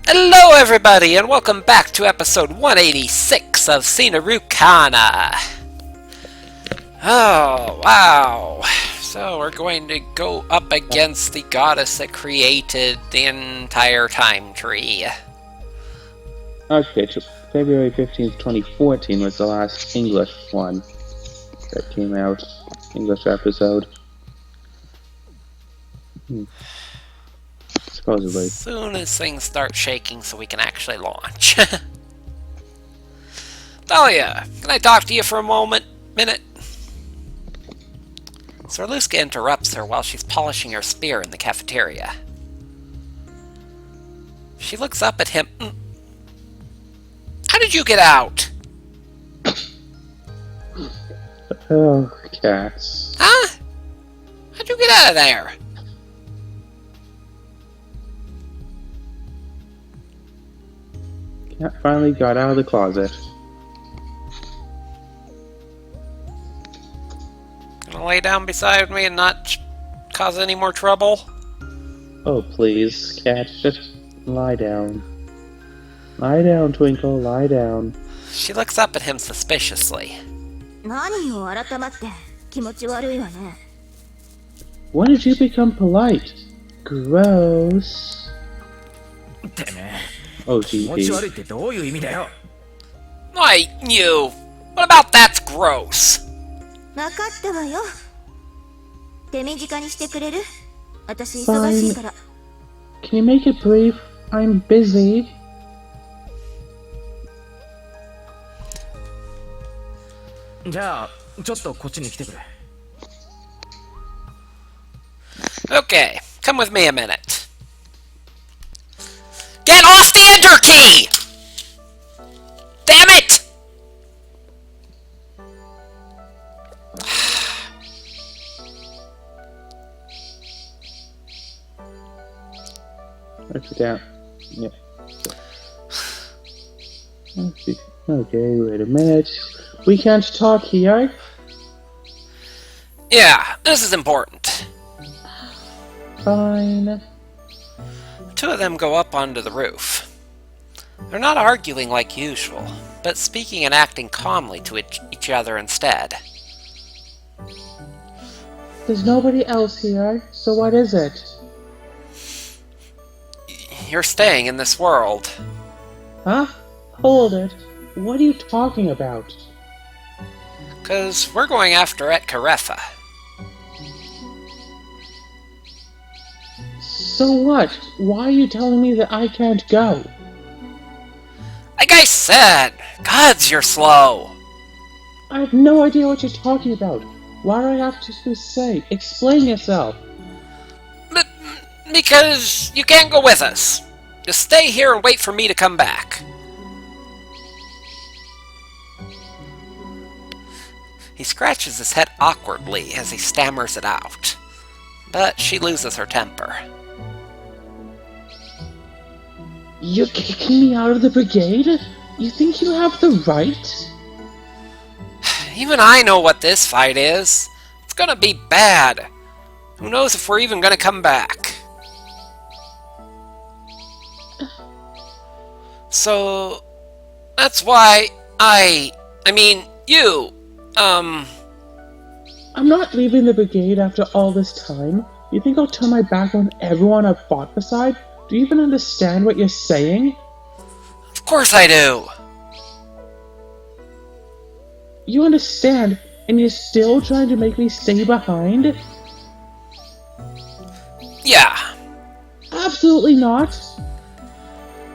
Hello everybody, and welcome back to episode 186 of Seinarukana. Oh, wow. So we're going to go up against the goddess that created the entire time tree. Okay, February 15th, 2014 was the last English one that came out. English episode. Supposedly. As soon as things start shaking so we can actually launch. Dahlia, can I talk to you for a minute? Sarluska interrupts her while she's polishing her spear in the cafeteria. She looks up at him. How did you get out? Oh, cats. Huh? How'd you get out of there? Cat finally got out of the closet. Gonna lay down beside me and not cause any more trouble? Oh, please, cat, just lie down. Lie down, Twinkle, lie down. She looks up at him suspiciously. When did you become polite? Gross. Oh, GP. Why, you! What about that's gross? Fine. Can you make it brief? I'm busy. Okay, come with me a minute. Get off the enter key! Damn it! Let's sit down. Yeah. Okay, wait a minute. We can't talk here. Yeah, this is important. Fine. The two of them go up onto the roof. They're not arguing like usual, but speaking and acting calmly to each other instead. There's nobody else here, so what is it? You're staying in this world. Huh? Hold it. What are you talking about? 'Cause we're going after Etkarefa. So what? Why are you telling me that I can't go? Like I said, gods, you're slow. I have no idea what you're talking about. Why do I have to say? Explain yourself. But because you can't go with us. Just stay here and wait for me to come back. He scratches his head awkwardly as he stammers it out. But she loses her temper. You're kicking me out of the brigade? You think you have the right? Even I know what this fight is. It's gonna be bad. Who knows if we're even gonna come back. So, that's why you, I'm not leaving the brigade after all this time. You think I'll turn my back on everyone I've fought beside? Do you even understand what you're saying? Of course I do. You understand, and you're still trying to make me stay behind? Yeah. Absolutely not.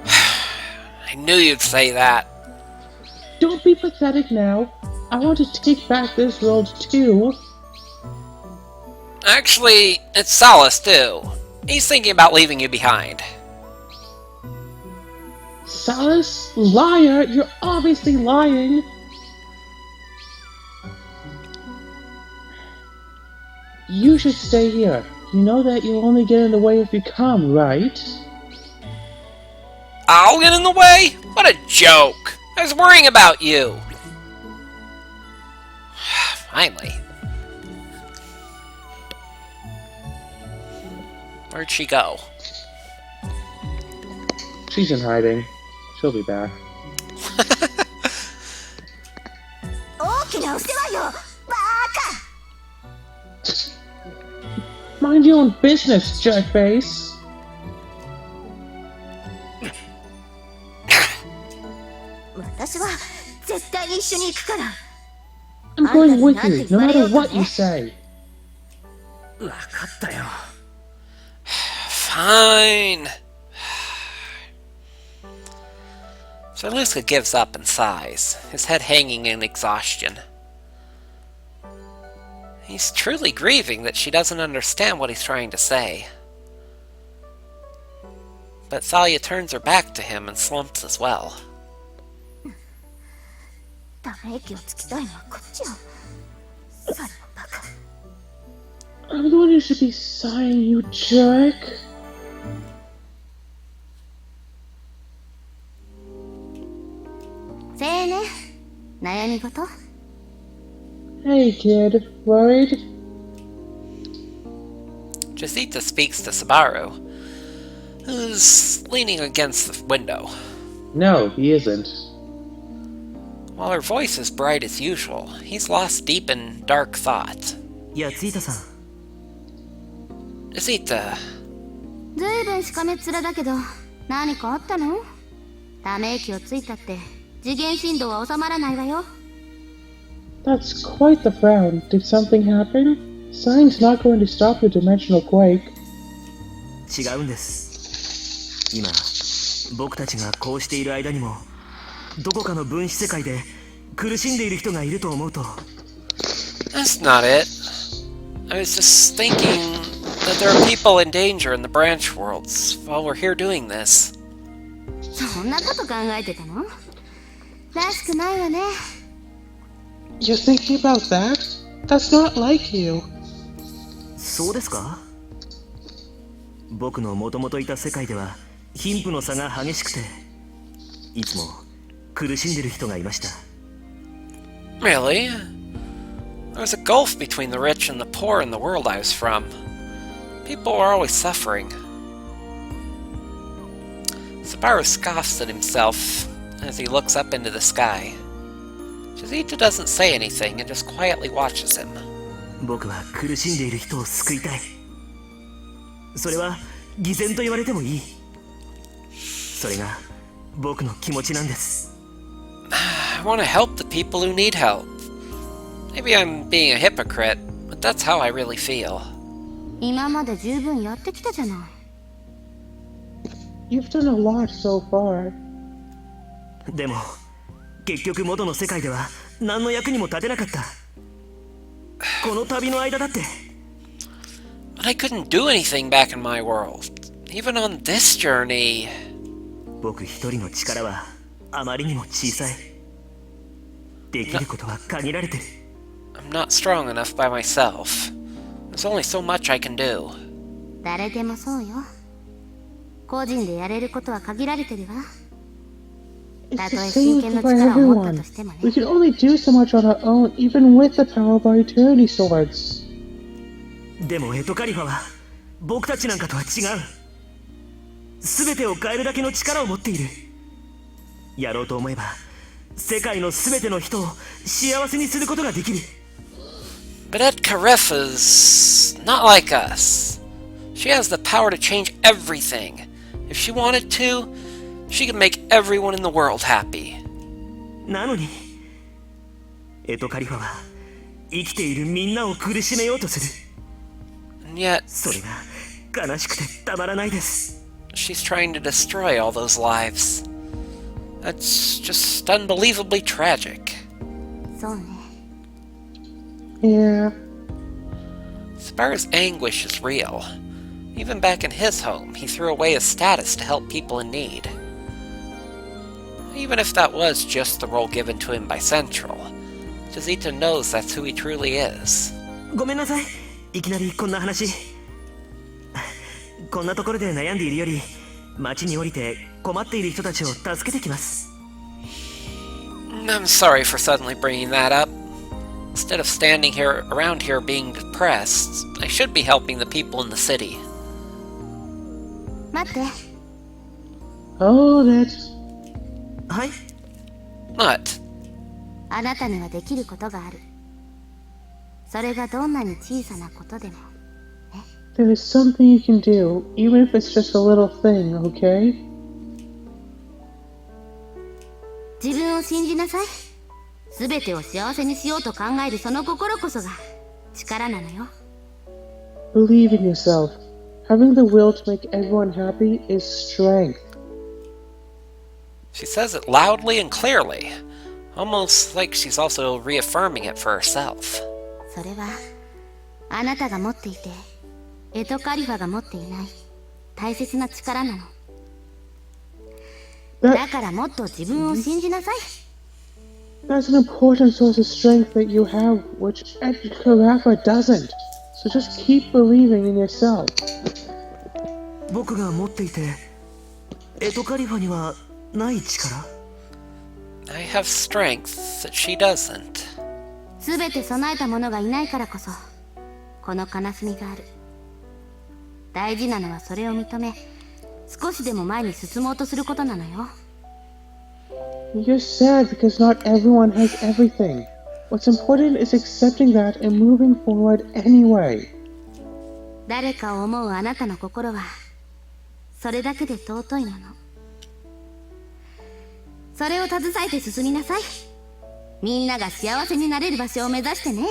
I knew you'd say that. Don't be pathetic now. I want to take back this world too. Actually, it's Solace too. He's thinking about leaving you behind. Solace? Liar! You're obviously lying! You should stay here. You know that you'll only get in the way if you come, right? I'll get in the way? What a joke! I was worrying about you. Finally. Where'd she go? She's in hiding. She'll be back. Mind your own business, jerkface! I'm going with you, no matter what you say. Fine. Seinarukana gives up and sighs, his head hanging in exhaustion. He's truly grieving that she doesn't understand what he's trying to say. But Thalia turns her back to him and slumps as well. I'm the one who should be sighing, you jerk. Hey kid, worried? Jasita speaks to Subaru, who's leaning against the window. No, he isn't. While her voice is bright as usual, he's lost deep in dark thought. Jasita-san. Jasita. ずいぶんしかめっ面だけど、何かあったの？ため息をついたって次元振動は収まらないわよ。That's quite the frown. Did something happen? Sign's not going to stop the dimensional quake. 違うんです。今、僕たちがこうしている間にも、どこかの分子世界で苦しんでいる人がいると思うと。That's not it. I was just thinking that there are people in danger in the branch worlds while we're here doing this. そんなこと考えてたの？らしくないわね。You're thinking about that? That's not like you. そうですか？僕のもともといた世界では貧富の差が激しくて、いつも苦しんでる人がいました。Really? There was a gulf between the rich and the poor in the world I was from. People were always suffering. Subaru scoffs at himself as he looks up into the sky. Jasita doesn't say anything and just quietly watches him. 僕は苦しんでいる人を救いたい。それは偽善と言われてもいい。それが僕の気持ちなんです。I want to help the people who need help. Maybe I'm being a hypocrite, but that's how I really feel. 今まで十分やってきたじゃない。You've done a lot so far. でも結局元の世界では何の役にも立てなかった。この旅の間だって。But I couldn't do anything back in my world. Even on this journey. 僕一人の力はあまりにも小さい。できることは限られてる。I'm not strong enough by myself. There's only so much I can do. 誰でもそうよ。個人でやれることは限られてるわ。It's the same for everyone. We can only do so much on our own, even with the power of our eternity swords. でもエトカリファは僕たちなんかとは違う。全てを変えるだけの力を持っている。やろうと思えば世界の全ての人を幸せにすることができる。But Etkarifa's not like us. She has the power to change everything. If she wanted to, she could make everyone in the world happy. なのに、エトカリファは生きているみんなを苦しめようとする。And yet, それが悲しくてたまらないです。she's trying to destroy all those lives. That's just unbelievably tragic. そうね。Yeah. Subaru's anguish is real. Even back in his home, he threw away his status to help people in need. Even if that was just the role given to him by Central, Jasita knows that's who he truly is. ごめんなさい。いきなりこんな話。こんなところで悩んでいるより、町に降りて困っている人たちを助けてきます。I'm sorry for suddenly bringing that up. Instead of standing here around here being depressed, I should be helping the people in the city. 待って。Hold it. はい。 What? あなたにはできることがある。それがどんなに小さなことでも。 There is something you can do, even if it's just a little thing, okay? 自分を信じなさい。すべてを幸せにしようと考えるその心こそが力なのよ。 Believe in yourself. Having the will to make everyone happy is strength. She says it loudly and clearly, almost like she's also reaffirming it for herself. それはあなたが持っていてエトカリファが持っていない大切な力なの。だからもっと自分を信じなさい。 That's an important source of strength that you have, which Karafa doesn't. So just keep believing in yourself. 僕が持っていて、エトカリファにはない力。 I have strength that she doesn't. すべて備えた者がいないからこそこの悲しみがある。大事なのはそれを認め少しでも前に進もうとすることなのよ。 You're sad because not everyone has everything. What's important is accepting that and moving forward anyway. 誰かを思うあなたの心はそれだけで尊いもの。それを携えて進みなさい。みんなが幸せになれる場所を目指してね。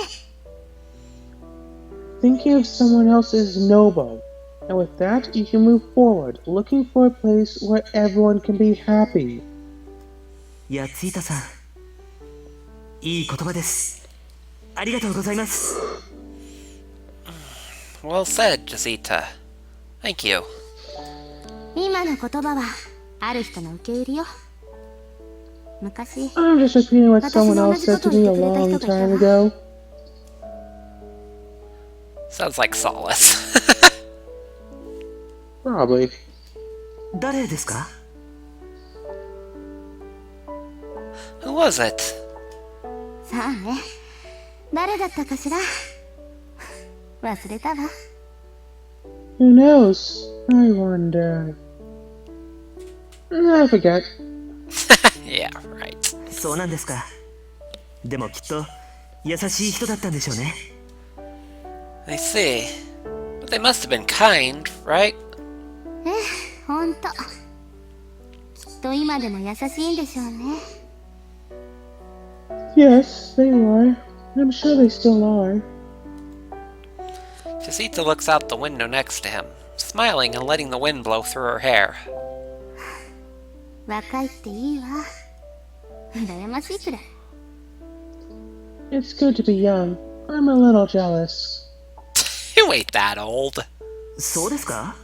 Thinking of someone else is noble. And with that, you can move forward, looking for a place where everyone can be happy. ヤツイタさん、いい言葉です。ありがとうございます。 Well said, Jazita. Thank you. 今の言葉はある人の受け売りよ。昔 I'm just repeating what someone else said to me a long time ago. Sounds like solace. Probably. 誰ですか？ Who was it? さあね、誰だったかしら。忘れたわ。 Who knows? I wonder. I forget. Yeah, right. そうなんですか。でもきっと優しい人だったんでしょうね。 I see. But they must have been kind, right? ほんと。きっと今でも優しいんでしょうね。 Yes, they were. I'm sure they still are. Jazita looks out the window next to him, smiling and letting the wind blow through her hair. 若いっていいわ。羨ましいくらい。 It's good to be young. I'm a little jealous. You ain't that old. そうですか？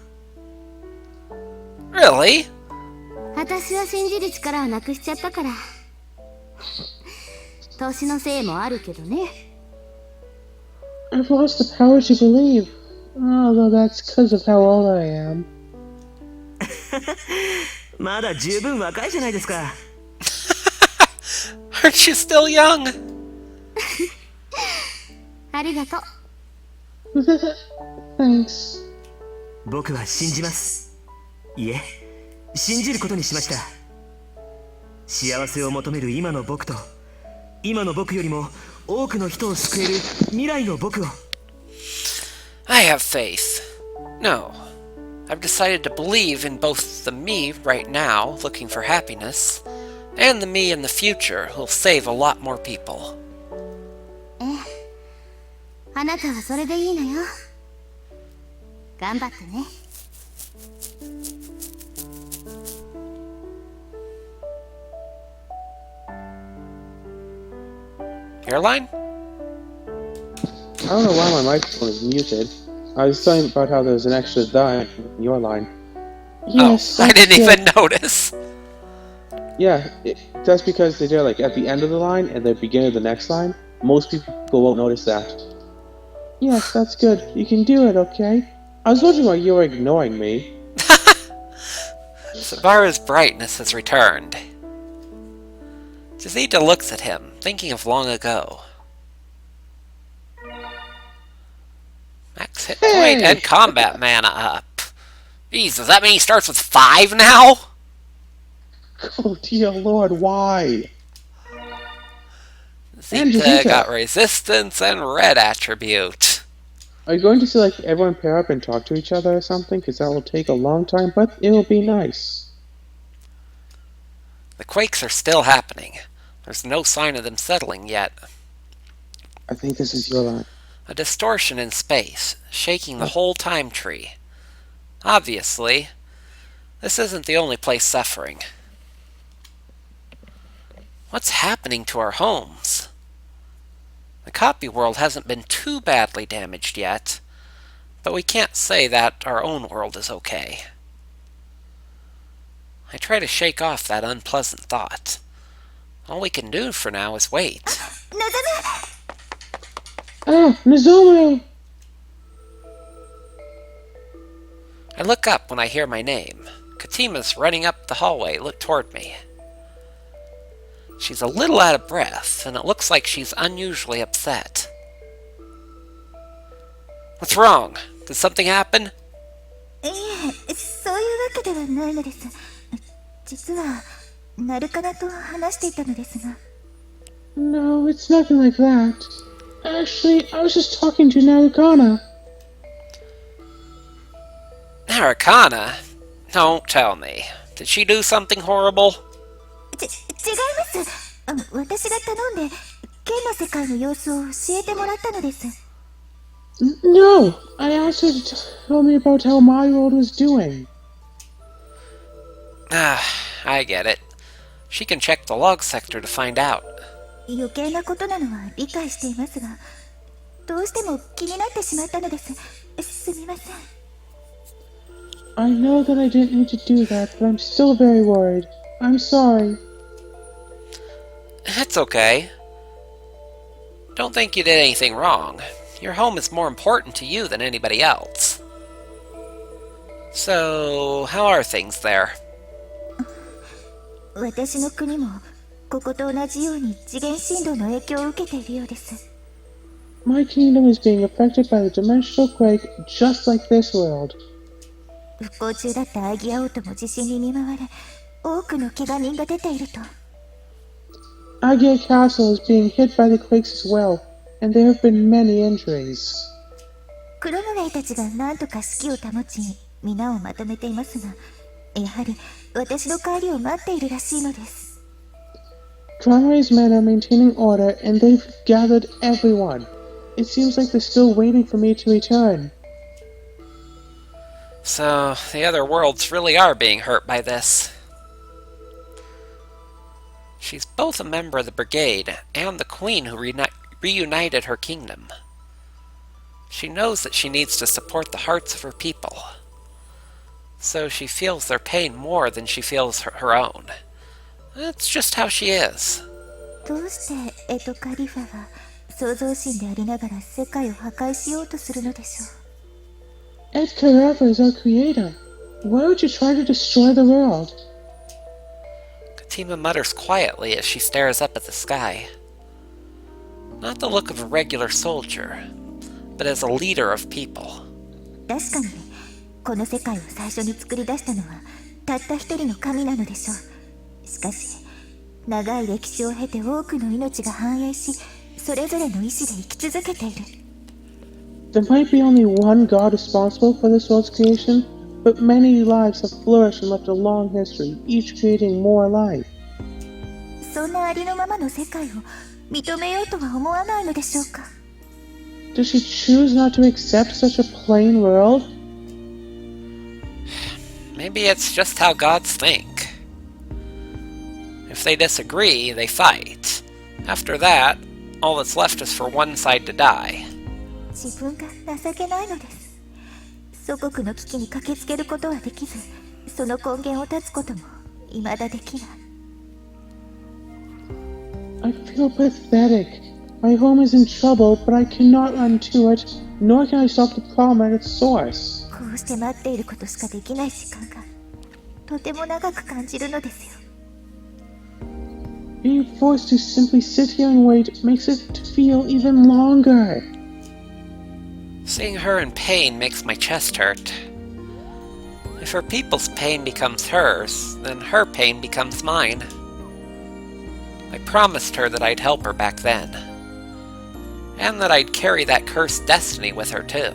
Really? 私は信じる力をなくしちゃったから。年のせいもあるけどね。 I've lost the power to believe. Although that's because of how old I am. まだ十分若いじゃないですか。Aren't you still young? ありがとう。Thanks. 僕は信じます。いえ、信じることにしました。幸せを求める今の僕と、今の僕よりも多くの人を救える未来の僕を。I have faith. No. I've decided to believe in both the me right now, looking for happiness, and the me in the future, who'll save a lot more people. あなたはそれでいいのよ。頑張ってね。 Your line? I don't know why my microphone is muted. I was telling about how there's an extra die in your line. Yes, I that's didn't good. even notice. Yeah, that's because they're like at the end of the line and the beginning of the next line. Most people won't notice that. Yes, that's good. You can do it, okay? I was wondering why you were ignoring me. Sabara's brightness has returned. Jazita looks at him, thinking of long ago. Max hit point and combat mana up. Jeez, does that mean he starts with 5 now? Oh dear lord, why? And Zeta got resistance and red attribute. Are you going to see like everyone pair up and talk to each other or something? Because that will take a long time, but it will be nice. The quakes are still happening. There's no sign of them settling yet. I think this is your line. A distortion in space, shaking the whole time tree. Obviously, this isn't the only place suffering. What's happening to our homes? The copy world hasn't been too badly damaged yet, but we can't say that our own world is okay. I try to shake off that unpleasant thought. All we can do for now is wait. Ah, Nozomu! I look up when I hear my name. Katima's running up the hallway, look toward me. She's a little out of breath, and it looks like she's unusually upset. What's wrong? Did something happen? No, it's nothing like that. Actually, I was just talking to Narukana. Narukana? Don't tell me. Did she do something horrible? No, I asked her to tell me about how my world was doing. I get it. She can check the log sector to find out. I know that I didn't need to do that, but I'm still very worried. I'm sorry. It's okay. Don't think you did anything wrong. Your home is more important to you than anybody else. So, how are things there? My kingdom is being affected by the dimensional quake just like this world. Agia Castle is being hit by the quakes as well, and there have been many injuries. Conway's men are maintaining order, and they've gathered everyone. It seems like they're still waiting for me to return. So, the other worlds really are being hurt by this. She's both a member of the Brigade and the Queen who reunited her kingdom. She knows that she needs to support the hearts of her people. So she feels their pain more than she feels her own. That's just how she is. Ed Careva is our creator. Why would you try to destroy the world? Katima mutters quietly as she stares up at the sky. Not the look of a regular soldier, but as a leader of people. There might be only one God responsible for this world's creation, but many lives have flourished and left a long history, each creating more life. Does she choose not to accept such a plain world? Maybe it's just how gods think. If they disagree, they fight. After that, all that's left is for one side to die. I feel pathetic. My home is in trouble, but I cannot run to it, nor can I solve the problem at its source. Being forced to simply sit here and wait makes it feel even longer. Seeing her in pain makes my chest hurt. If her people's pain becomes hers, then her pain becomes mine. I promised her that I'd help her back then. And that I'd carry that cursed destiny with her, too.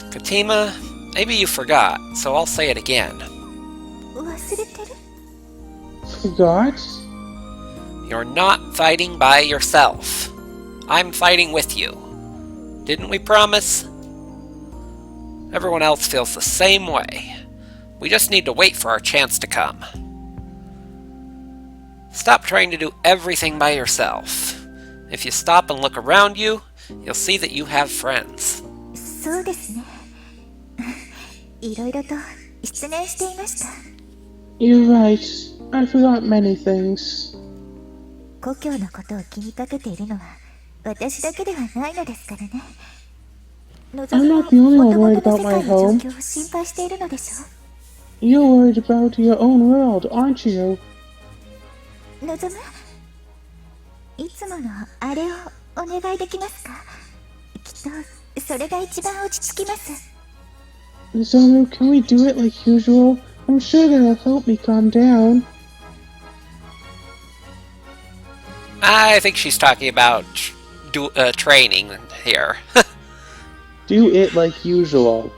Katima, maybe you forgot, so I'll say it again. 忘れてる? Forgot? You're not fighting by yourself. I'm fighting with you. Didn't we promise? Everyone else feels the same way. We just need to wait for our chance to come. Stop trying to do everything by yourself. If you stop and look around you, you'll see that you have friends. そうですね。いろいろと失念していました。You're right. I forgot many things. 故郷のことを気にかけているのは私だけではないのですからね。のぞみは I'm not the only one 元 worried 々の about 世界 my の home. 状況を心配しているのでしょ You're worried about your own world, aren't you? う。のぞむ、いつものあれをお願いできますか？きっとそれが一番落ち着きます。Zomu, can we do it like usual? I'm sure that'll help me calm down. I think she's talking about training here. Do it like usual.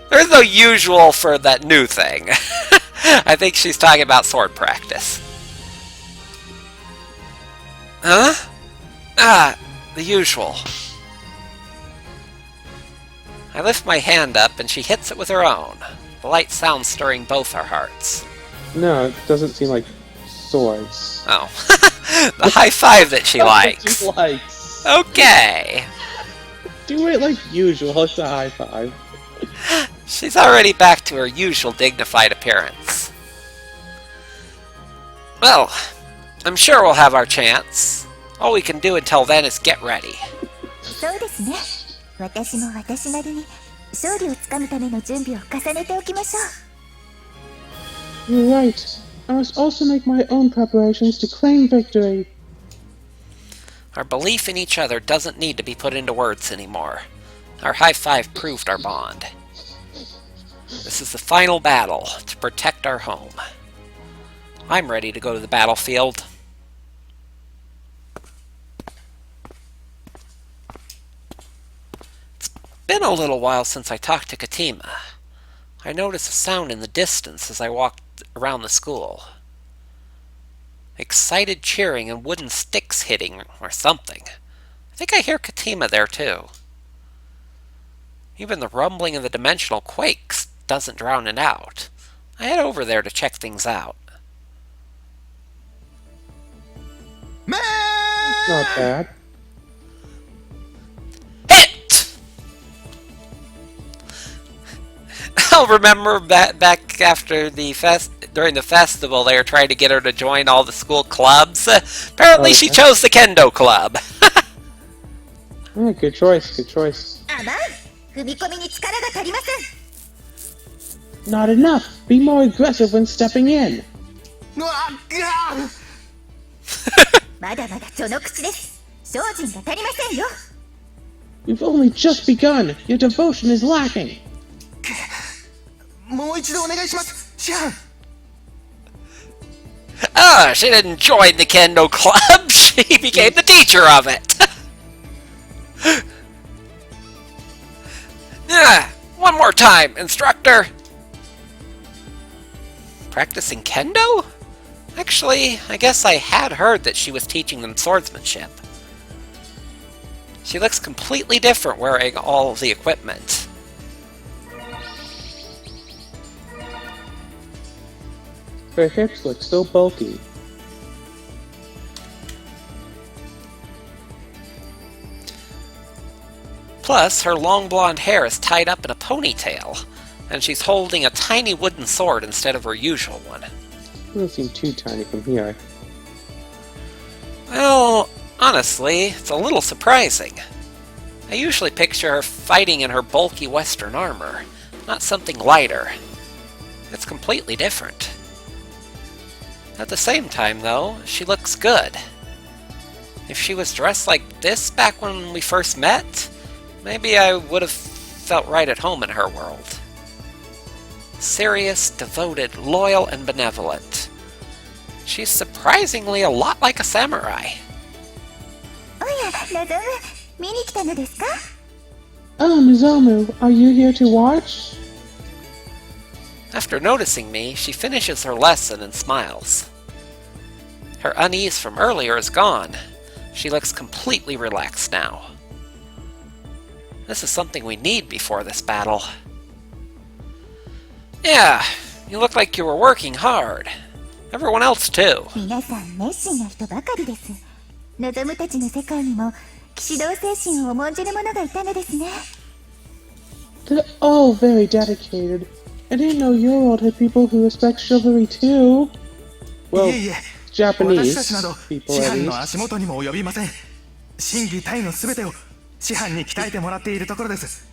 There's no usual for that new thing. I think she's talking about sword practice. Huh? Ah, the usual. I lift my hand up and she hits it with her own. The light sound stirring both our hearts. No, it doesn't seem like swords. Oh. The high five that she likes. She likes. Okay. Do it like usual. It's a high five. She's already back to her usual dignified appearance. Well, I'm sure we'll have our chance. All we can do until then is get ready. そうですね。私も私なりに勝利をつかむための準備を重ねておきましょう。 You're right. I must also make my own preparations to claim victory. Our belief in each other doesn't need to be put into words anymore. Our high five proved our bond. This is the final battle to protect our home. I'm ready to go to the battlefield. It's been a little while since I talked to Katima. I noticed a sound in the distance as I walked around the school. Excited cheering and wooden sticks hitting or something. I think I hear Katima there too. Even the rumbling of the dimensional quakes doesn't drown it out. I head over there to check things out. It's not bad. Hit! I'll remember back after the during the festival they were trying to get her to join all the school clubs. Apparently she chose the Kendo Club. Yeah, good choice, good choice. あまん、踏み込みに力が足りません。 Not enough! Be more aggressive when stepping in! まだまだ序の口です。精進が足りませんよ。 You've only just begun! Your devotion is lacking! もう一度お願いします、師範。Ah, she didn't join the Kendo Club. She became the teacher of it. One more time, instructor. Practicing Kendo? Actually, I guess I had heard that she was teaching them swordsmanship. She looks completely different wearing all of the equipment. Her hips look so bulky. Plus, her long blonde hair is tied up in a ponytail, and she's holding a tiny wooden sword instead of her usual one. Doesn't seem too tiny from here. Well, honestly, it's a little surprising. I usually picture her fighting in her bulky Western armor, not something lighter. It's completely different. At the same time, though, she looks good. If she was dressed like this back when we first met, Maybe I would have felt right at home in her world. Serious, devoted, loyal, and benevolent. She's surprisingly a lot like a samurai. おや、のぞむ、見に来たのですか？ Nozomu, are you here to watch? After noticing me, she finishes her lesson and smiles. Her unease from earlier is gone. She looks completely relaxed now. This is something we need before this battle. Yeah, you look like you were working hard. Everyone else too. 皆さん熱心な人ばかりです。のぞむたちの世界にも騎士道精神を重んじる者がいたのですね。 They're all very dedicated. I didn't know your world had people who respect chivalry too. Well, いえいえ、 Japanese 私たちなど people 師 at 範の least. 足元にも及びません。心技体のすべてを師範に鍛えてもらっているところです。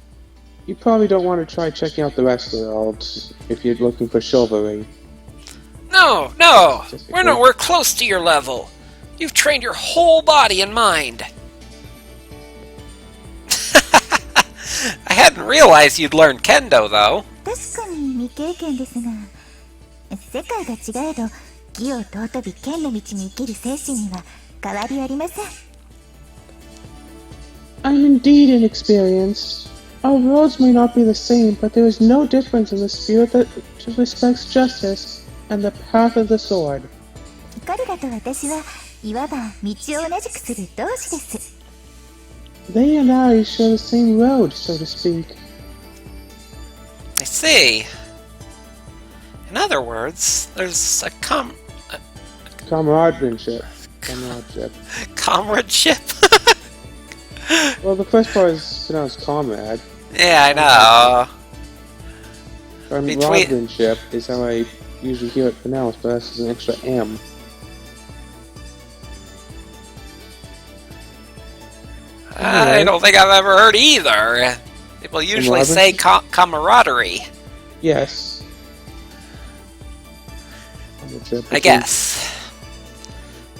You probably don't want to try checking out the rest of the world if you're looking for chivalry. No, no! We're nowhere close to your level. You've trained your whole body and mind. I hadn't realized you'd learned kendo, though. 確かに未経験ですが、世界が違えど義を尊び剣の道に生きる精神には変わりありません。 I'm indeed inexperienced. Our worlds may not be the same, but there is no difference in the spirit that respects justice and the path of the sword. 彼らと私はいわば道を同じくする同志です。 They and I share the same road, so to speak. I see. In other words, there's a Comradeship. comradeship? Well, the first part is pronounced comrade. Yeah, I know. Comradeship is how I usually hear it pronounced, but that's an extra M. I don't think I've ever heard either. People usually say camaraderie. Yes. I guess.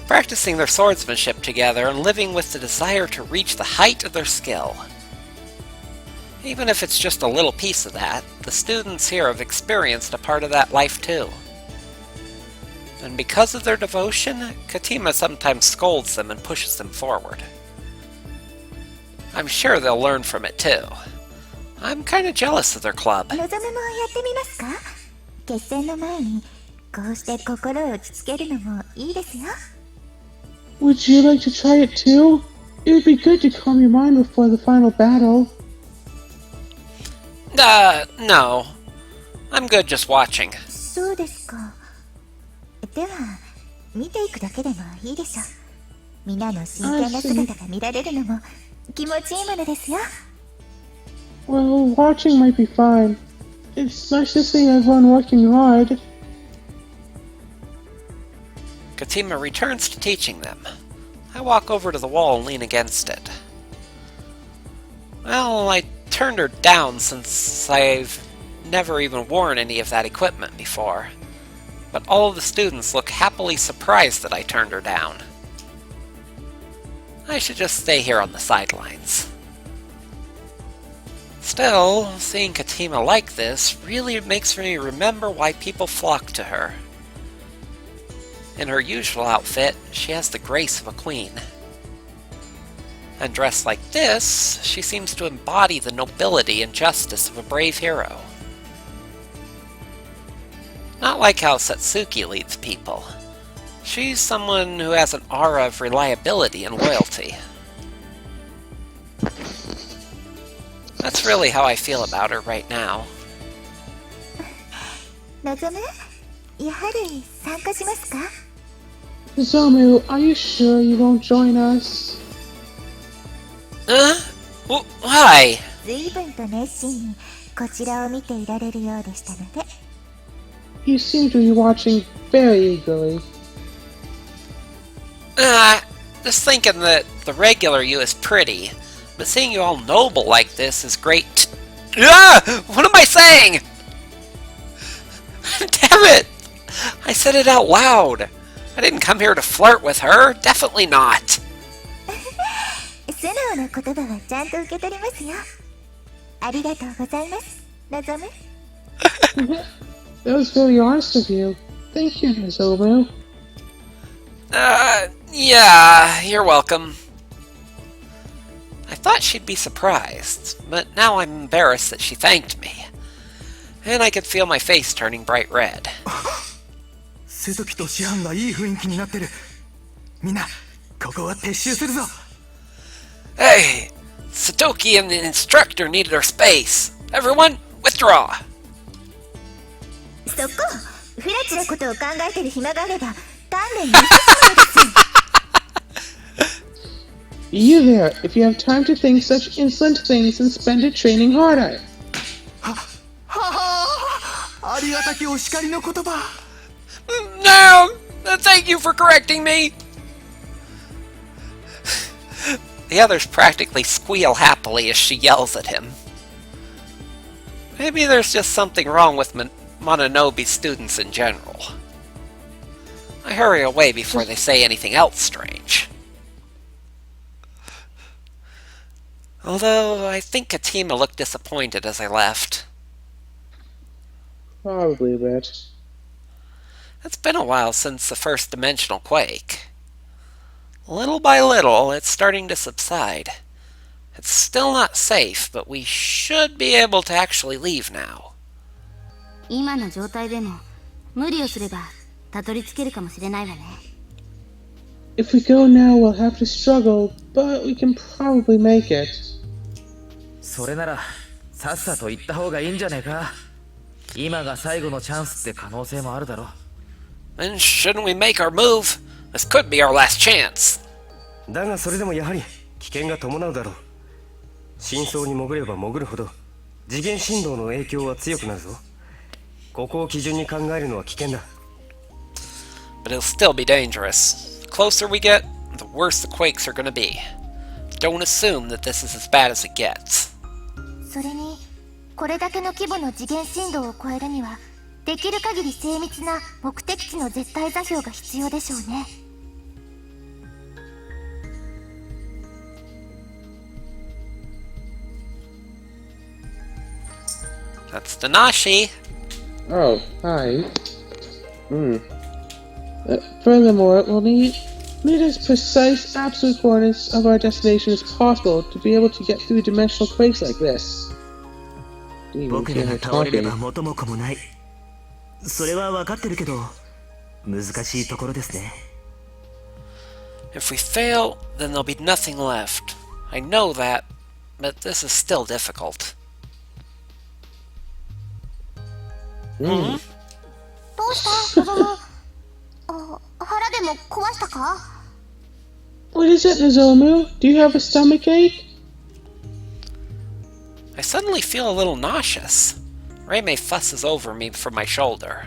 Practicing their swordsmanship together and living with the desire to reach the height of their skill. Even if it's just a little piece of that, the students here have experienced a part of that life too. And because of their devotion, Katima sometimes scolds them and pushes them forward. I'm sure they'll learn from it too. I'm kinda jealous of their club. のぞむもやってみますか？決戦の前にこうして心を落ち着けるのもいいですよ。 Would you like to try it too? It would be good to calm your mind before the final battle. No. I'm good just watching. そうですか。では見ていくだけでもいいでしょう。皆の真剣な姿が見られるのも気持ちいいものですよ。 Well, watching might be fine. It's nice to see everyone working hard. Katima returns to teaching them. I walk over to the wall and lean against it. Well, I turned her down since I've never even worn any of that equipment before. But all of the students look happily surprised that I turned her down. I should just stay here on the sidelines. Still, seeing Katima like this really makes me remember why people flock to her. In her usual outfit, she has the grace of a queen. And dressed like this, she seems to embody the nobility and justice of a brave hero. Not like how Satsuki leads people. She's someone who has an aura of reliability and loyalty. That's really how I feel about her right now. のぞむ、やはり参加しますか？ Nozomu, are you sure you won't join us? Why? 随分と熱心にこちらを見ていられるようでしたので。 You seem to be watching very eagerly. Just thinking that the regular you is pretty, but seeing you all noble like this is great. What am I saying? Damn it! I said it out loud. I didn't come here to flirt with her. Definitely not. す素直な言葉はちゃんと受け取りますよ。ありがとうございます、望む。That was very honest of you. Thank you, Nozomu. Yeah, you're welcome. I thought she'd be surprised, but now I'm embarrassed that she thanked me. And I could feel my face turning bright red. 瀬戸木と師範がいい雰囲気になってる。みんな、ここは撤収するぞ。Hey! Satoki and the instructor needed our space. Everyone, withdraw! そこ、フラチなことを考えてる暇があれば、鍛錬にしてしまうです。You there, if you have time to think such insolent things and spend it training harder. ありがたきお叱りの言葉。No! Thank you for correcting me! The others practically squeal happily as she yells at him. Maybe there's just something wrong with Mononobe's students in general. I hurry away before they say anything else strange. Although, I think Katima looked disappointed as I left. Probably a bit. It's been a while since the first dimensional quake. Little by little, it's starting to subside. It's still not safe, but we should be able to actually leave now. 今の状態でも無理をすればたどり着けるかもしれないわね。If we go now, we'll have to struggle, but we can probably make it. それならさっさと行った方がいいんじゃねえか。今が最後のチャンスって可能性もあるだろ。 Then shouldn't we make our move? This could be our last chance. だがそれでもやはり危険が伴うだろう。深層に潜れば潜るほど次元振動の影響は強くなるぞ。ここを基準に考えるのは危険だ。But it'll still be dangerous. The closer we get, the worse the quakes are gonna be. Don't assume that this is as bad as it gets. それに、これだけの規模の次元振動を超えるには、できる限り精密な目的地の絶対座標が必要でしょうね。That's Tanashi. Oh, hi. Furthermore, we'll need as precise absolute coordinates of our destination as possible to be able to get through dimensional quakes like this. 僕らが倒れれば元も子もない。それは分かってるけど、難しいところですね。If we fail, then there'll be nothing left. I know that, but this is still difficult. どうしたのぞむ？腹でも壊したか？ What is it, Nozomu? Do you have a stomachache? I suddenly feel a little nauseous. Reimei fusses over me from my shoulder.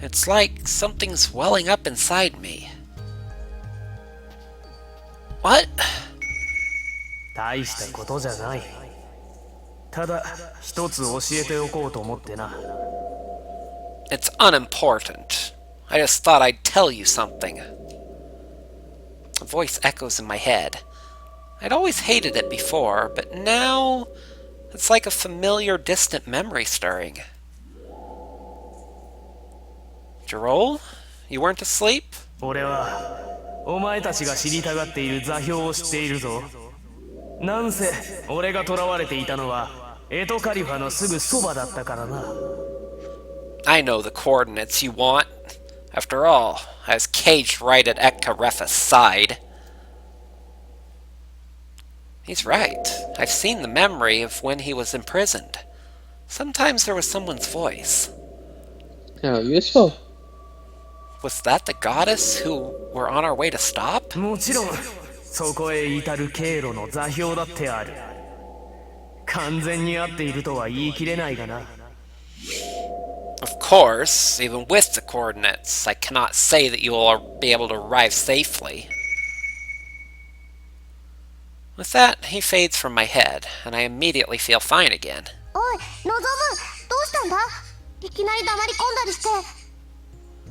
It's like something's welling up inside me. What? 大したことじゃない。ただ一つ教えておこうと思ってな。It's unimportant. I just thought I'd tell you something. A voice echoes in my head. I'd always hated it before, but now it's like a familiar, distant memory stirring. Joel, you weren't asleep? 俺はお前たちが知りたがっている座標を知っているぞ。なんせ俺が囚われていたのはエトカリファのすぐそばだったからな。I know the coordinates you want. After all, I was caged right at Ekkarefa's side. He's right. I've seen the memory of when he was imprisoned. Sometimes there was someone's voice. How useful. Was that the goddess who we're on our way to stop? もちろんそこへ至る経路の座標だってある。完全に合っているとは言い切れないがな。Of course, even with the coordinates, I cannot say that you will be able to arrive safely. With that, he fades from my head, and I immediately feel fine again. おい、のぞむ、どうしたんだ？いきなり黙り込んだりして。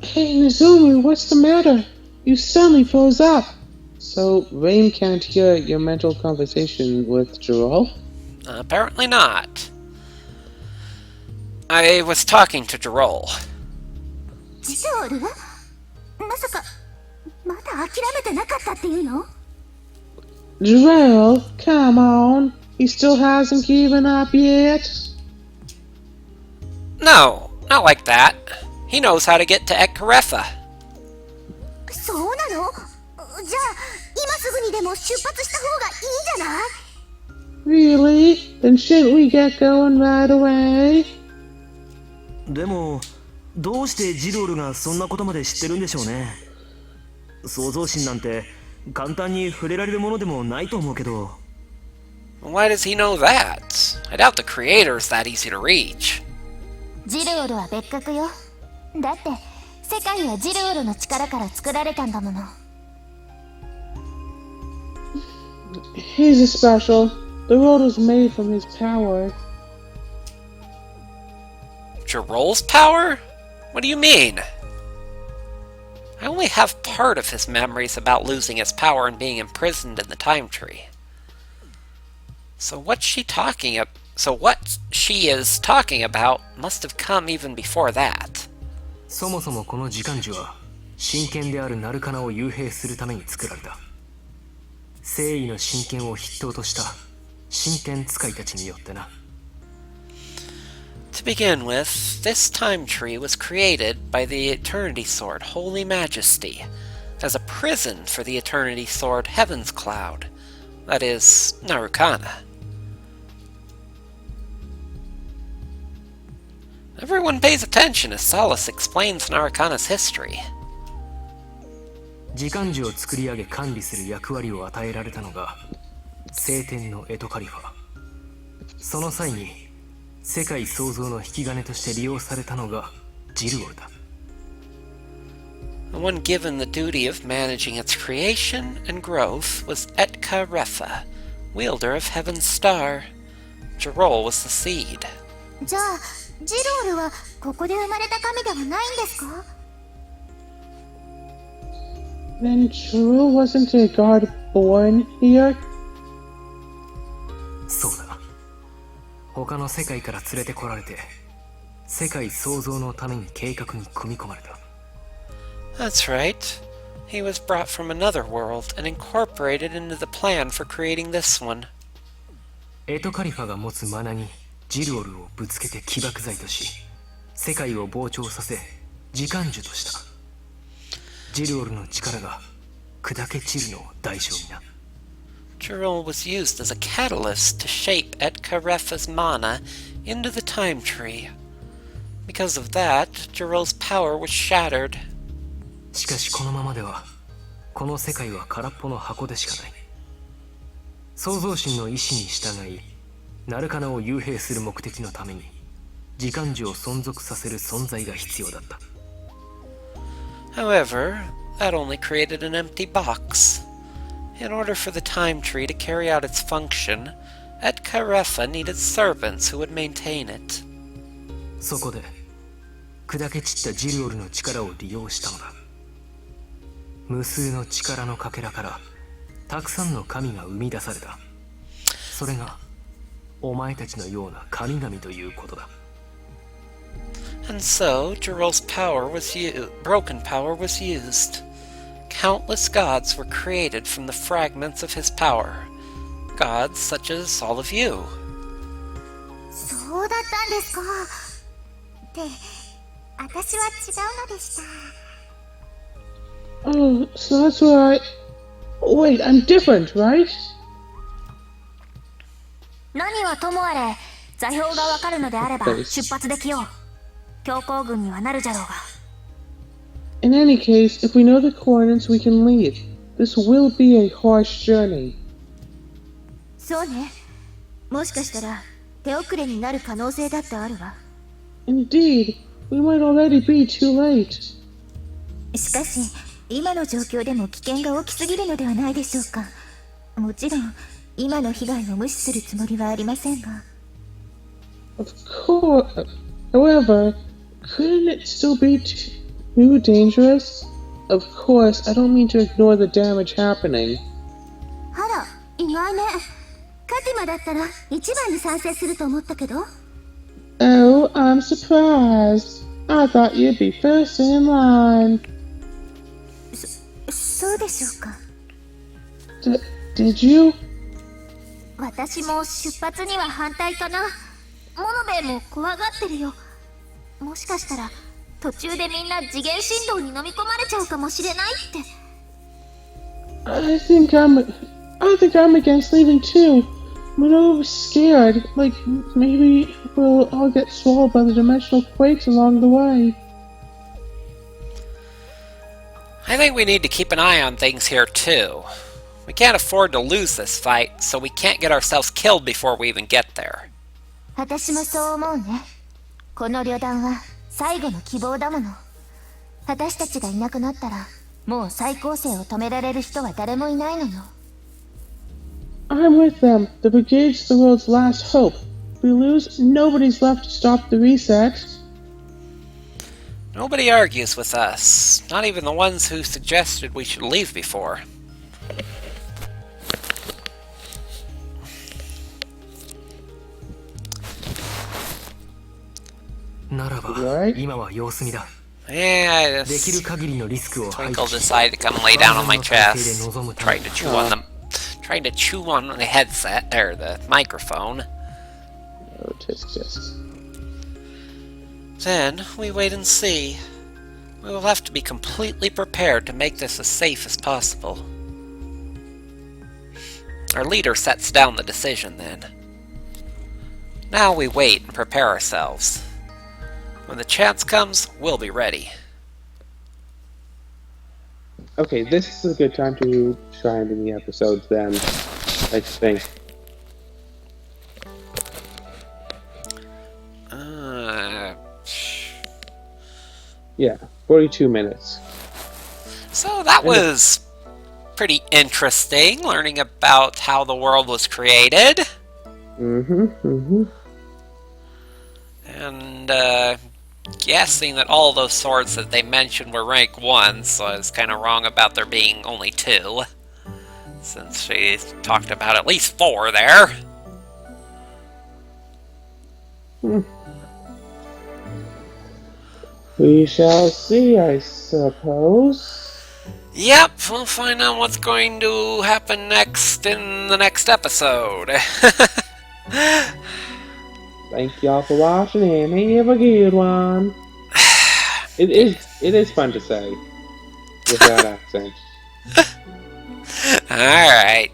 Hey, Nozomu, what's the matter? You suddenly froze up. So, Rain can't hear your mental conversation with Jirol? Apparently not. I was talking to Jirol. ジロールまさかまだ諦めてなかったっていうの？ Jirol, come on. He still hasn't given up yet? No, not like that. He knows how to get to Etkaretha. そうなの？じゃあ今すぐにでも出発した方がいいんじゃない？ Really? Then shouldn't we get going right away? でもどうしてジロールがそんなことまで知ってるんでしょうね。創造神なんて簡単に触れられるものでもないと思うけど。Why does he know that? I doubt the creator is that easy to reach. ジロールは別格よ。だって世界はジロールの力から作られたんだもの。He's a special. The world was made from his power. Jirol's power? What do you mean? I only have part of his memories about losing his power and being imprisoned in the time tree. So what she is talking about must have come even before that. そもそもこの時間樹は神剣であるナルカナを幽閉するために作られた。聖意の神剣を筆頭とした神剣使いたちによってな。To begin with, this time tree was created by the Eternity Sword, Holy Majesty, as a prison for the Eternity Sword, Heaven's Cloud. That is, Narukana. Everyone pays attention as Solace explains Narukana's history. 時間樹を作り上げ管理する役割を与えられたのが聖典のエトカリファ。その際に世界創造の引き金として利用されたのがジルオルだ。The one given the duty of managing its creation and growth was Etkaretha, wielder of Heaven's Star. Jirol was the seed. じゃあジロールはここで生まれた神ではないんですか？ Then Jirol wasn't a god born here? そうだ。他の世界から連れてこられて世界創造のために計画に組み込まれた。That's right. He was brought from another world and incorporated into the plan for creating this one. エトカリファが持つマナにジルオルをぶつけて起爆剤とし世界を膨張させ時間樹とした。ジルオルの力が砕け散るのを代償にな。Jirol was used as a catalyst to shape Etkaretha's mana into the time tree. Because of that, Jirol's power was shattered. しかしこのままではこの世界は空っぽの箱でしかない。創造神の意志に従いナルカナを幽閉する目的のために時間樹を存続させる存在が必要だった。However, that only created an empty box. In order for the time tree to carry out its function, Etkaretha needed servants who would maintain it. そこで砕け散ったジルオルの力を利用したのだ。無数の力のかけらからたくさんの神が生み出された。それがお前たちのような神々ということだ。And so, Jirol's broken power was used. Countless gods were created from the fragments of his power. Gods such as all of you. そうだったんですか。って私は違うのでした。 Oh, so that's why Wait, I'm different, right? 何はともあれ座標がわかるのであれば出発できよう。強行軍にはなるじゃろうが。 In any case, if we know the coordinates, we can leave. This will be a harsh journey. そうね。もしかしたら手遅れになる可能性だってあるわ。 Indeed, we might already be too late. しかし今の状況でも危険が大きすぎるのではないでしょうか。もちろん今の被害を無視するつもりはありませんが。 Of course. However, couldn't it still be too dangerous? Of course, I don't mean to ignore the damage happening. あら、意外ね。カティマだったら一番に賛成すると思ったけど。Oh, I'm surprised. I thought you'd be first in line. そうでしょうか。Did you? 私も出発には反対かな。モノベも怖がってるよ。もしかしたら途中でみんな次元振動に飲み込まれちゃうかもしれないって。I think I'm against leaving too. But I was scared. Like, maybe we'll all get swallowed by the dimensional quakes along the way. I think we need to keep an eye on things here too. We can't afford to lose this fight, so we can't get ourselves killed before we even get there. 私もそう思うね。この旅団は最後の希望だもの。私たちがいなくなったら、もう再構成を止められる人は誰もいないのよ。I'm with them. The brigade's the world's last hope. If we lose, nobody's left to stop the reset. Nobody argues with us, not even the ones who suggested we should leave before. Right? Yeah, I just Twinkle decided to come lay down on my chest, trying to chew on the headset or the microphone. Oh, tisk. Then we wait and see. We will have to be completely prepared to make this as safe as possible. Our leader sets down the decision then. Now we wait and prepare ourselves. When the chance comes, we'll be ready. Okay, this is a good time to try and end the episodes then, I think. Yeah, 42 minutes. So that was pretty interesting, learning about how the world was created. And, guessing that all those swords that they mentioned were rank 1, so I was kind of wrong about there being only 2. Since she talked about at least 4 there. We shall see, I suppose. Yep, we'll find out what's going to happen next in the next episode. Thank y'all for watching and have a good one. It is fun to say with that accent. Alright.